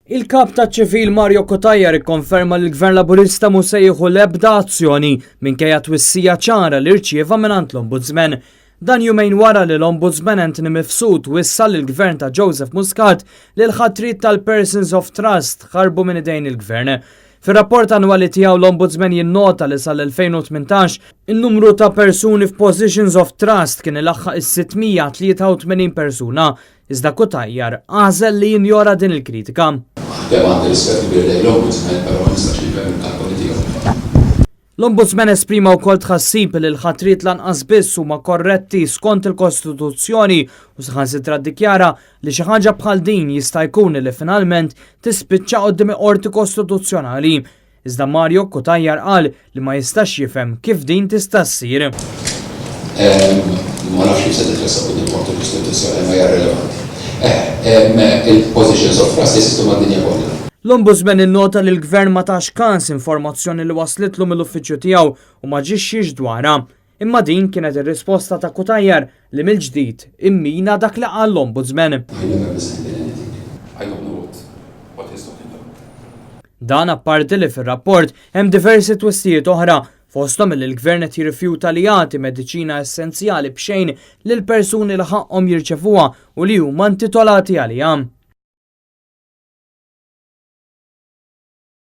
Il-kap ta' ċivil Mario Kotajjar ikkonferma li l-Gvern Laburista mhu se jieħu l-ebda azzjoni minkejja twissija ċara li rċieva mingħand l-Ombudsman. Dan jumejn wara li l-Ombudsman Anthony Mifsud wissal lill-Gvern ta' Joseph Muscat li l-ħatrit tal-Persons of Trust ħarbu minn idejn il-Gvern. Fir-rapport annwali tiegħu l-Ombudsman jinnota li sal-2018 in-numru ta' persuni f'positions of trust kien ilaħħaq is-683 persuna, iżda Kotajjar għażel li jinjora din il-kritika. L-Ombudsman esprima wkoll tħassib li l-ħatrit lanqas biss huma korretti skont il-Kostituzzjoni u saħansitra ddikjara li xi ħaġa bħal din jista' jkun li finalment tispiċċa quddiem qorti kostituzzjonali. Iżda Mario Kotajjar qal li ma jistax jifhem kif din tista' ssir. Ma nafx se titressaq quddiem qorti kostituzzjonali ma hija rilevanti. Il-positions of trust jesistu mad-dinja kollha. L-Ombudsman innota li l-Gvern ma tax kans informazzjoni li waslitlu mill-uffiċċju tiegħu u ma ġixxix dwarha. Imma din kienet ir-risposta ta' Kotajjar li mill-ġdid immina dak li qal l-Ombudsman. Dan apparti li fir-rapport hemm diversi twissijiet oħra fosthom li l-Gvern qed jirrifjuta li jagħti mediċina essenzjali b'xejn lil persuni li ħaqhom jirċevuha u li huma intitolati għaliha.